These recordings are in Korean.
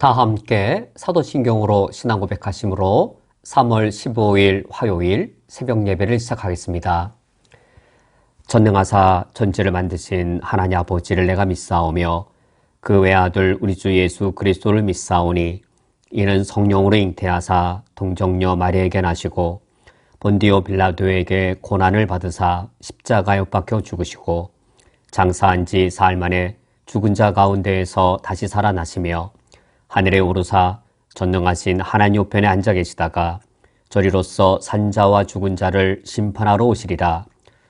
다 함께 사도신경으로 신앙 고백하심으로 3월 15일 화요일 새벽 예배를 시작하겠습니다. 전능하사 전지를 만드신 하나님 아버지를 내가 믿사오며 그 외아들 우리 주 예수 그리스도를 믿사오니 이는 성령으로 잉태하사 동정녀 마리아에게 나시고 본디오 빌라도에게 고난을 받으사 십자가에 못 박혀 죽으시고 장사한 지 사흘 만에 죽은 자 가운데에서 다시 살아나시며 하늘에 오르사 전능하신 하나님 우편에 앉아 계시다가 저리로서 산자와 죽은 자를 심판하러 오시리라.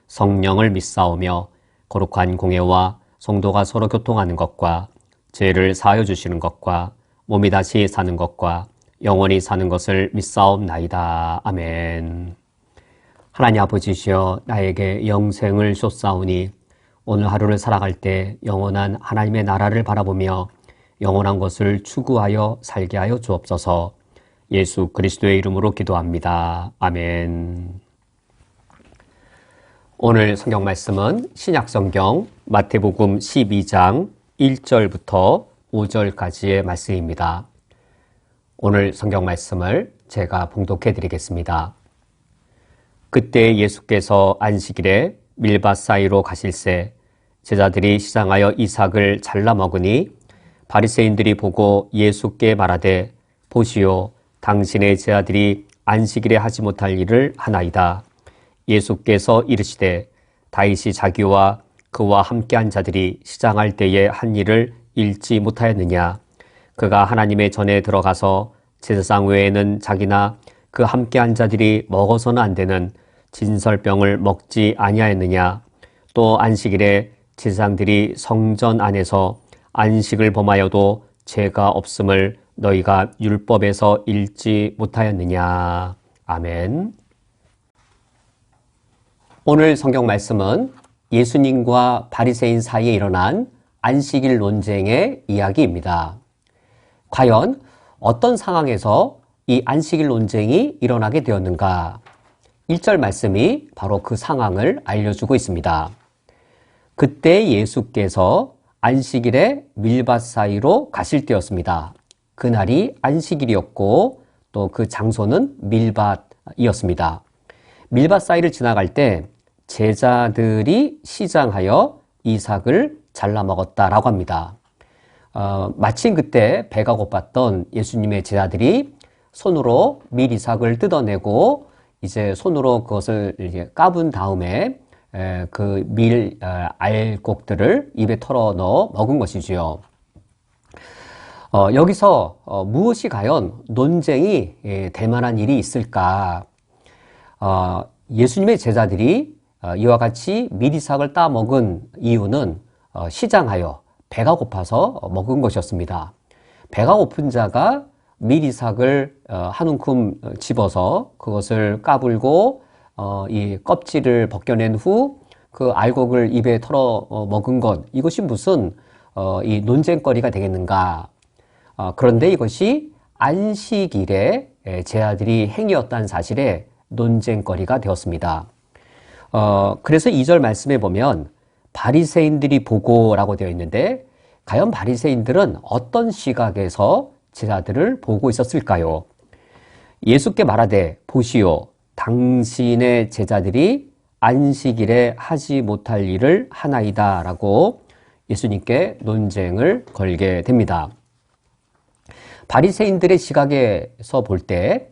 성령을 믿사오며 거룩한 공예와 성도가 서로 교통하는 것과 죄를 사하여 주시는 것과 몸이 다시 사는 것과 영원히 사는 것을 믿사옵나이다. 아멘. 하나님 아버지시여 나에게 영생을 쏟사오니 오늘 하루를 살아갈 때 영원한 하나님의 나라를 바라보며 영원한 것을 추구하여 살게 하여 주옵소서. 예수 그리스도의 이름으로 기도합니다. 아멘. 오늘 성경 말씀은 신약성경 마태복음 12장 1절부터 5절까지의 말씀입니다. 오늘 성경 말씀을 제가 봉독해 드리겠습니다. 그때 예수께서 안식일에 밀밭 사이로 가실새 제자들이 시장하여 이삭을 잘라 먹으니 바리새인들이 보고 예수께 말하되 보시오 당신의 제자들이 안식일에 하지 못할 일을 하나이다. 예수께서 이르시되 다윗이 자기와 그와 함께한 자들이 시장할 때에 한 일을 읽지 못하였느냐. 그가 하나님의 전에 들어가서 제사장 외에는 자기나 그 함께한 자들이 먹어서는 안 되는 진설병을 먹지 아니하였느냐. 또 안식일에 제사장들이 성전 안에서 안식을 범하여도 죄가 없음을 너희가 율법에서 읽지 못하였느냐. 아멘. 오늘 성경 말씀은 예수님과 바리새인 사이에 일어난 안식일 논쟁의 이야기입니다. 과연 어떤 상황에서 이 안식일 논쟁이 일어나게 되었는가? 1절 말씀이 바로 그 상황을 알려주고 있습니다. 그때 예수께서 안식일에 밀밭 사이로 가실 때였습니다. 그날이 안식일이었고 또 그 장소는 밀밭이었습니다. 밀밭 사이를 지나갈 때 제자들이 시장하여 이삭을 잘라 먹었다라고 합니다. 마침 그때 배가 고팠던 예수님의 제자들이 손으로 밀 이삭을 뜯어내고 이제 손으로 그것을 이제 까분 다음에 그 밀 알곡들을 입에 털어 넣어 먹은 것이지요. 여기서 무엇이 과연 논쟁이 될 만한 일이 있을까? 예수님의 제자들이 이와 같이 밀이삭을 따 먹은 이유는 시장하여 배가 고파서 먹은 것이었습니다. 배가 고픈 자가 밀이삭을 한 움큼 집어서 그것을 까불고 이 껍질을 벗겨낸 후 그 알곡을 입에 털어 먹은 것, 이것이 무슨 이 논쟁거리가 되겠는가? 그런데 이것이 안식일에 제자들이 행위였다는 사실에 논쟁거리가 되었습니다. 그래서 2절 말씀에 보면 바리새인들이 보고라고 되어 있는데 과연 바리새인들은 어떤 시각에서 제자들을 보고 있었을까요? 예수께 말하되 보시오 당신의 제자들이 안식일에 하지 못할 일을 하나이다 라고 예수님께 논쟁을 걸게 됩니다. 바리새인들의 시각에서 볼 때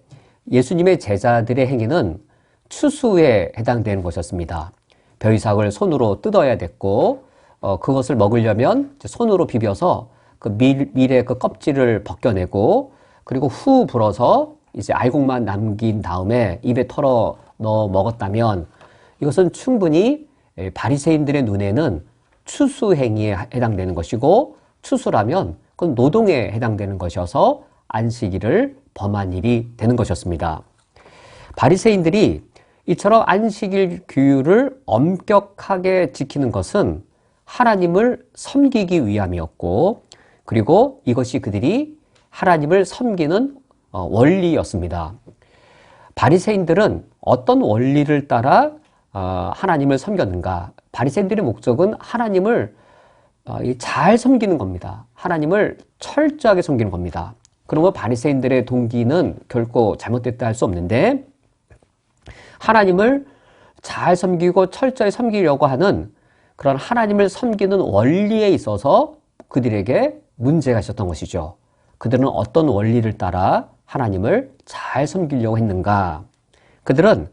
예수님의 제자들의 행위는 추수에 해당되는 것이었습니다. 벼이삭을 손으로 뜯어야 됐고 그것을 먹으려면 손으로 비벼서 그 밀의 그 껍질을 벗겨내고 그리고 후 불어서 이제 알곡만 남긴 다음에 입에 털어 넣어 먹었다면 이것은 충분히 바리새인들의 눈에는 추수 행위에 해당되는 것이고 추수라면 그건 노동에 해당되는 것이어서 안식일을 범한 일이 되는 것이었습니다. 바리새인들이 이처럼 안식일 규율을 엄격하게 지키는 것은 하나님을 섬기기 위함이었고 그리고 이것이 그들이 하나님을 섬기는 원리였습니다. 바리새인들은 어떤 원리를 따라 하나님을 섬겼는가? 바리새인들의 목적은 하나님을 잘 섬기는 겁니다. 하나님을 철저하게 섬기는 겁니다. 그러면 바리새인들의 동기는 결코 잘못됐다 할 수 없는데 하나님을 잘 섬기고 철저히 섬기려고 하는 그런 하나님을 섬기는 원리에 있어서 그들에게 문제가 있었던 것이죠. 그들은 어떤 원리를 따라 하나님을 잘 섬기려고 했는가? 그들은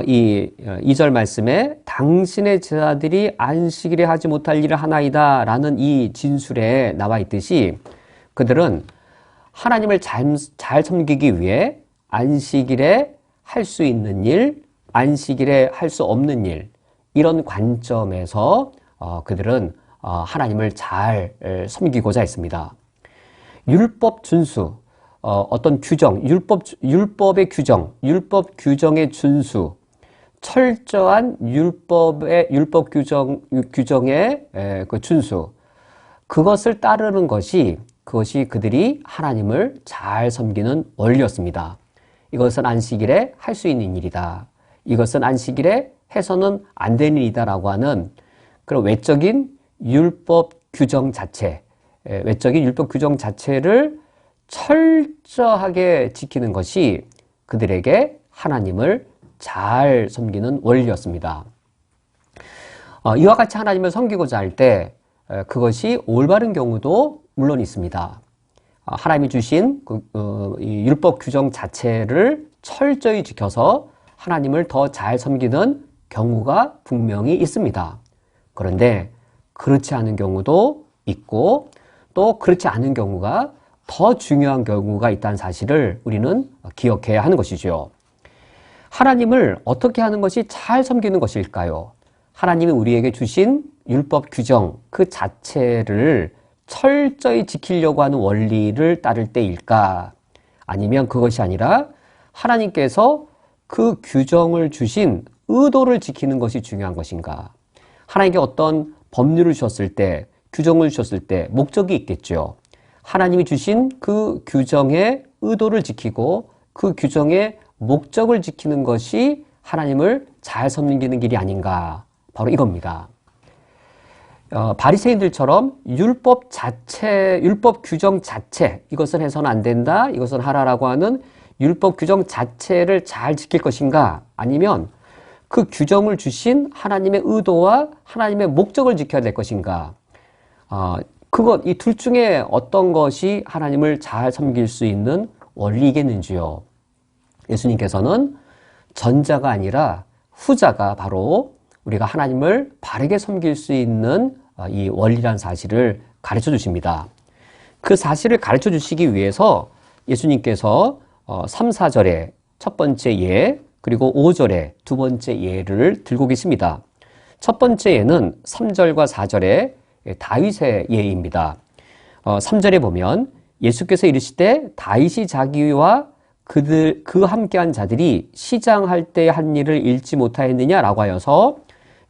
이 2절 말씀에 당신의 제자들이 안식일에 하지 못할 일을 하나이다 라는 이 진술에 나와 있듯이 그들은 하나님을 잘 섬기기 위해 안식일에 할 수 있는 일, 안식일에 할 수 없는 일, 이런 관점에서 그들은 하나님을 잘 섬기고자 했습니다. 율법 준수, 어떤 규정, 율법의 규정, 율법 규정의 준수, 철저한 율법 규정의 그 준수, 그것을 따르는 것이 그들이 하나님을 잘 섬기는 원리였습니다. 이것은 안식일에 할 수 있는 일이다. 이것은 안식일에 해서는 안 되는 일이다라고 하는 그런 외적인 율법 규정 자체를 철저하게 지키는 것이 그들에게 하나님을 잘 섬기는 원리였습니다. 이와 같이 하나님을 섬기고자 할 때 그것이 올바른 경우도 물론 있습니다. 하나님이 주신 이 율법 규정 자체를 철저히 지켜서 하나님을 더 잘 섬기는 경우가 분명히 있습니다. 그런데 그렇지 않은 경우도 있고 또 그렇지 않은 경우가 더 중요한 경우가 있다는 사실을 우리는 기억해야 하는 것이죠. 하나님을 어떻게 하는 것이 잘 섬기는 것일까요? 하나님이 우리에게 주신 율법 규정 그 자체를 철저히 지키려고 하는 원리를 따를 때일까? 아니면 그것이 아니라 하나님께서 그 규정을 주신 의도를 지키는 것이 중요한 것인가? 하나님께 어떤 법률을 주셨을 때, 규정을 주셨을 때 목적이 있겠죠. 하나님이 주신 그 규정의 의도를 지키고 그 규정의 목적을 지키는 것이 하나님을 잘 섬기는 길이 아닌가? 바로 이겁니다. 바리새인들처럼 율법 규정 자체, 이것은 해서는 안 된다, 이것은 하라라고 하는 율법 규정 자체를 잘 지킬 것인가? 아니면 그 규정을 주신 하나님의 의도와 하나님의 목적을 지켜야 될 것인가? 이 둘 중에 어떤 것이 하나님을 잘 섬길 수 있는 원리이겠는지요? 예수님께서는 전자가 아니라 후자가 바로 우리가 하나님을 바르게 섬길 수 있는 이 원리란 사실을 가르쳐 주십니다. 그 사실을 가르쳐 주시기 위해서 예수님께서 3, 4절에 첫 번째 예, 그리고 5절에 두 번째 예를 들고 계십니다. 첫 번째 예는 3절과 4절에 다윗의 예입니다. 3절에 보면 예수께서 이르시되 다윗이 자기와 그 함께한 자들이 시장할 때 한 일을 잃지 못하였느냐라고 하여서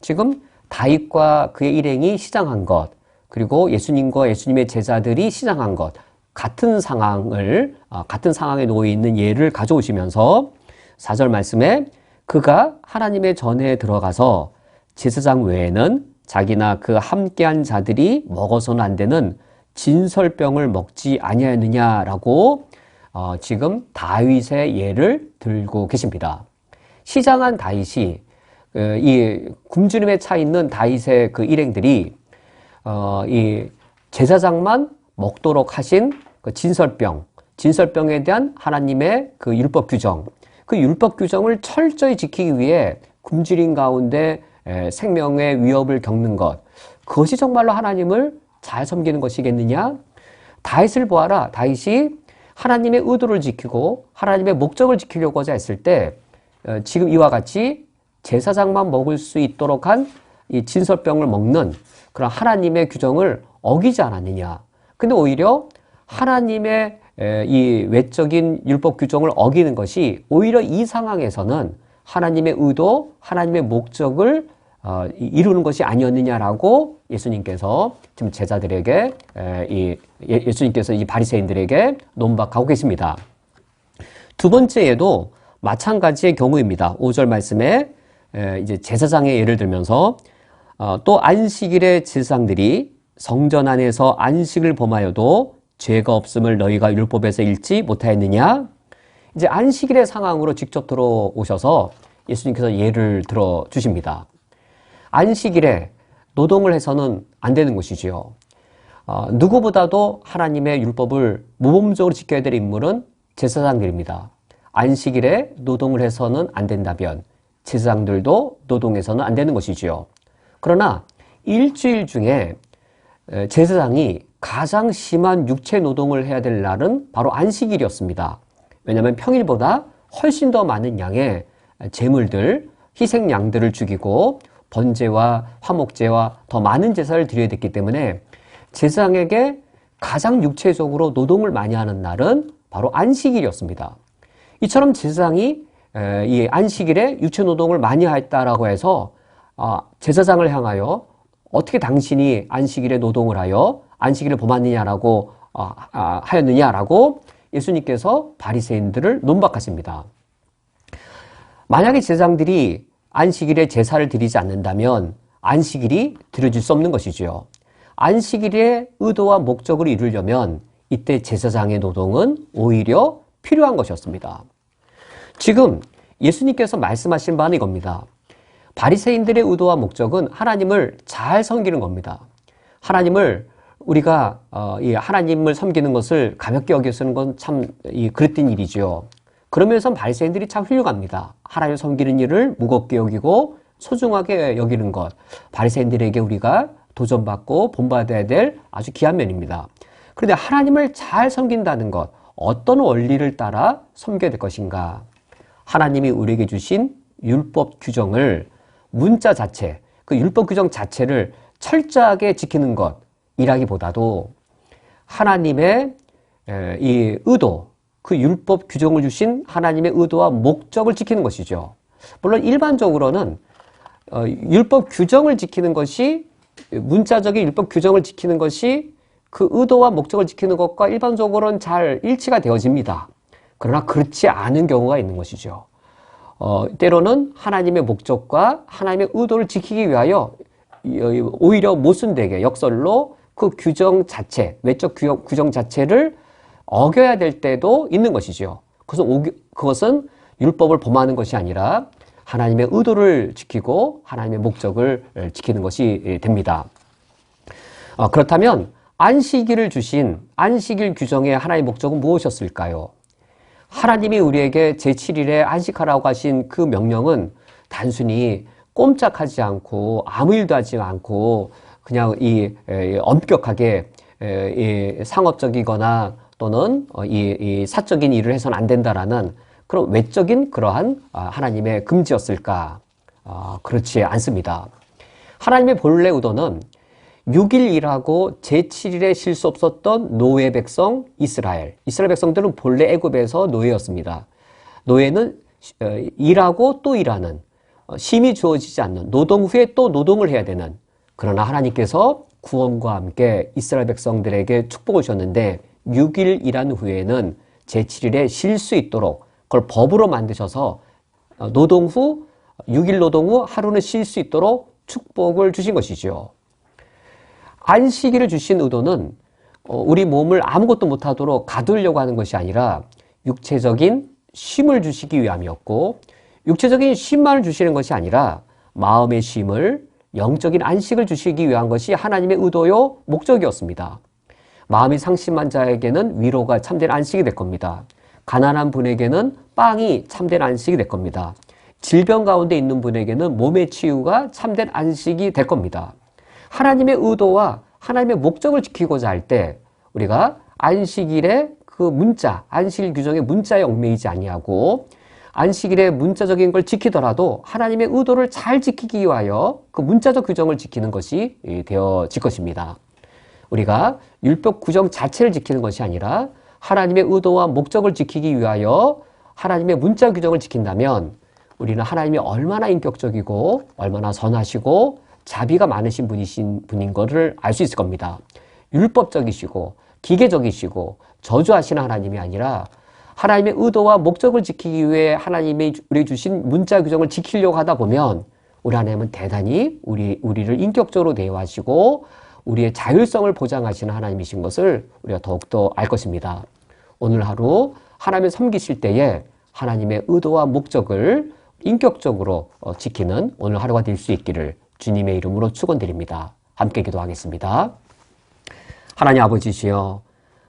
지금 다윗과 그의 일행이 시장한 것, 그리고 예수님과 예수님의 제자들이 시장한 것, 같은 상황에 놓여 있는 예를 가져오시면서 4절 말씀에 그가 하나님의 전에 들어가서 제사장 외에는 자기나 그 함께한 자들이 먹어서는 안 되는 진설병을 먹지 아니하였느냐라고 지금 다윗의 예를 들고 계십니다. 시장한 다윗이 이 굶주림에 차 있는 다윗의 그 일행들이 이 제사장만 먹도록 하신 그 진설병에 대한 하나님의 그 율법 규정, 그 율법 규정을 철저히 지키기 위해 굶주림 가운데 생명의 위협을 겪는 것, 그것이 정말로 하나님을 잘 섬기는 것이겠느냐? 다윗을 보아라. 다윗이 하나님의 의도를 지키고 하나님의 목적을 지키려고자 했을 때 지금 이와 같이 제사장만 먹을 수 있도록 한 이 진설병을 먹는 그런 하나님의 규정을 어기지 않았느냐. 근데 오히려 하나님의 이 외적인 율법 규정을 어기는 것이 오히려 이 상황에서는 하나님의 의도, 하나님의 목적을 이루는 것이 아니었느냐라고 예수님께서 지금 제자들에게 예수님께서 이 바리새인들에게 논박하고 계십니다. 두 번째에도 마찬가지의 경우입니다. 5절 말씀에 이제 제사장의 예를 들면서 또 안식일의 제사장들이 성전 안에서 안식을 범하여도 죄가 없음을 너희가 율법에서 읽지 못하였느냐? 이제 안식일의 상황으로 직접 들어오셔서 예수님께서 예를 들어 주십니다. 안식일에 노동을 해서는 안 되는 것이지요. 누구보다도 하나님의 율법을 모범적으로 지켜야 될 인물은 제사장들입니다. 안식일에 노동을 해서는 안 된다면 제사장들도 노동해서는 안 되는 것이지요. 그러나 일주일 중에 제사장이 가장 심한 육체 노동을 해야 될 날은 바로 안식일이었습니다. 왜냐하면 평일보다 훨씬 더 많은 양의 제물들, 희생양들을 죽이고 번제와 화목제와 더 많은 제사를 드려야 됐기 때문에 제사장에게 가장 육체적으로 노동을 많이 하는 날은 바로 안식일이었습니다. 이처럼 제사장이 이 안식일에 육체 노동을 많이 했다라고 해서 제사장을 향하여 어떻게 당신이 안식일에 노동을 하여 안식일을 범하느냐라고 하였느냐라고 예수님께서 바리새인들을 논박하십니다. 만약에 제사장들이 안식일에 제사를 드리지 않는다면 안식일이 드려질 수 없는 것이지요. 안식일의 의도와 목적을 이루려면 이때 제사장의 노동은 오히려 필요한 것이었습니다. 지금 예수님께서 말씀하신 바는 이겁니다. 바리새인들의 의도와 목적은 하나님을 잘 섬기는 겁니다. 하나님을 우리가 하나님을 섬기는 것을 가볍게 여기는 건 참 그릇된 일이죠. 그러면서 바리새인들이 참 훌륭합니다. 하나님을 섬기는 일을 무겁게 여기고 소중하게 여기는 것, 바리새인들에게 우리가 도전받고 본받아야 될 아주 귀한 면입니다. 그런데 하나님을 잘 섬긴다는 것, 어떤 원리를 따라 섬겨야 될 것인가? 하나님이 우리에게 주신 율법 규정을 문자 자체, 그 율법 규정 자체를 철저하게 지키는 것이라기보다도 하나님의 이 의도, 그 율법 규정을 주신 하나님의 의도와 목적을 지키는 것이죠. 물론 일반적으로는 율법 규정을 지키는 것이, 문자적인 율법 규정을 지키는 것이 그 의도와 목적을 지키는 것과 일반적으로는 잘 일치가 되어집니다. 그러나 그렇지 않은 경우가 있는 것이죠. 때로는 하나님의 목적과 하나님의 의도를 지키기 위하여 오히려 모순되게 역설로 그 규정 자체, 외적 규정 자체를 어겨야 될 때도 있는 것이죠. 그것은 율법을 범하는 것이 아니라 하나님의 의도를 지키고 하나님의 목적을 지키는 것이 됩니다. 그렇다면 안식일을 주신 안식일 규정의 하나의 목적은 무엇이었을까요? 하나님이 우리에게 제7일에 안식하라고 하신 그 명령은 단순히 꼼짝하지 않고 아무 일도 하지 않고 그냥 엄격하게 상업적이거나 또는 이 사적인 일을 해서는 안 된다라는 그런 외적인 그러한 하나님의 금지였을까? 그렇지 않습니다. 하나님의 본래 의도는 6일 일하고 제7일에 쉴 수 없었던 노예 백성 이스라엘 백성들은 본래 애굽에서 노예였습니다. 노예는 일하고 또 일하는, 쉼이 주어지지 않는, 노동 후에 또 노동을 해야 되는, 그러나 하나님께서 구원과 함께 이스라엘 백성들에게 축복을 주셨는데 6일 일한 후에는 제7일에 쉴 수 있도록 그걸 법으로 만드셔서 노동 후 6일 노동 후 하루는 쉴 수 있도록 축복을 주신 것이죠. 안식일을 주신 의도는 우리 몸을 아무것도 못하도록 가두려고 하는 것이 아니라 육체적인 쉼을 주시기 위함이었고, 육체적인 쉼만을 주시는 것이 아니라 마음의 쉼을, 영적인 안식을 주시기 위한 것이 하나님의 의도요 목적이었습니다. 마음이 상심한 자에게는 위로가 참된 안식이 될 겁니다. 가난한 분에게는 빵이 참된 안식이 될 겁니다. 질병 가운데 있는 분에게는 몸의 치유가 참된 안식이 될 겁니다. 하나님의 의도와 하나님의 목적을 지키고자 할 때 우리가 안식일의 그 문자, 안식일 규정의 문자에 얽매이지 아니하고 안식일의 문자적인 걸 지키더라도 하나님의 의도를 잘 지키기 위하여 그 문자적 규정을 지키는 것이 되어질 것입니다. 우리가 율법 규정 자체를 지키는 것이 아니라 하나님의 의도와 목적을 지키기 위하여 하나님의 문자 규정을 지킨다면 우리는 하나님이 얼마나 인격적이고 얼마나 선하시고 자비가 많으신 분인 것을 알 수 있을 겁니다. 율법적이시고 기계적이시고 저주하시는 하나님이 아니라 하나님의 의도와 목적을 지키기 위해 하나님이 우리에게 주신 문자 규정을 지키려고 하다 보면 우리 하나님은 대단히 우리를 인격적으로 대우하시고 우리의 자율성을 보장하시는 하나님이신 것을 우리가 더욱더 알 것입니다. 오늘 하루 하나님을 섬기실 때에 하나님의 의도와 목적을 인격적으로 지키는 오늘 하루가 될 수 있기를 주님의 이름으로 축원드립니다. 함께 기도하겠습니다. 하나님 아버지시여,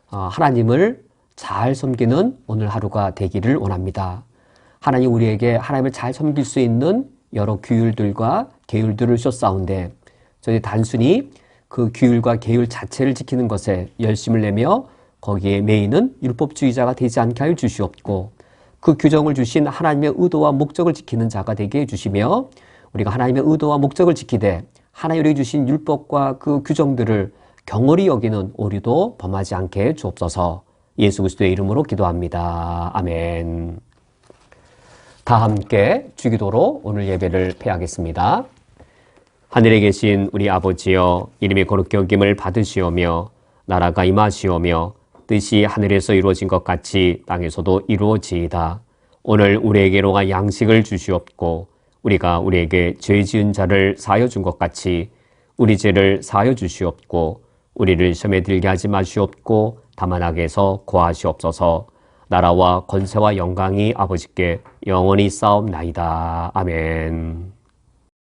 하나님을 잘 섬기는 오늘 하루가 되기를 원합니다. 하나님, 우리에게 하나님을 잘 섬길 수 있는 여러 규율들과 계율들을 주셨사온데 저희 단순히 그 규율과 계율 자체를 지키는 것에 열심을 내며 거기에 매이는 율법주의자가 되지 않게 하여 주시옵고, 그 규정을 주신 하나님의 의도와 목적을 지키는 자가 되게 해주시며, 우리가 하나님의 의도와 목적을 지키되 하나님이 우리에게 주신 율법과 그 규정들을 경홀히 여기는 오류도 범하지 않게 주옵소서. 예수 그리스도의 이름으로 기도합니다. 아멘. 다 함께 주기도로 오늘 예배를 폐하겠습니다. 하늘에 계신 우리 아버지여, 이름이 거룩히 여김을 받으시오며 나라가 임하시오며 뜻이 하늘에서 이루어진 것 같이 땅에서도 이루어지이다. 오늘 우리에게로가 양식을 주시옵고, 우리가 우리에게 죄 지은 자를 사하여 준 것 같이 우리 죄를 사하여 주시옵고, 우리를 시험에 들게 하지 마시옵고 다만 악에서 구하시옵소서. 나라와 권세와 영광이 아버지께 영원히 쌓옵나이다. 아멘.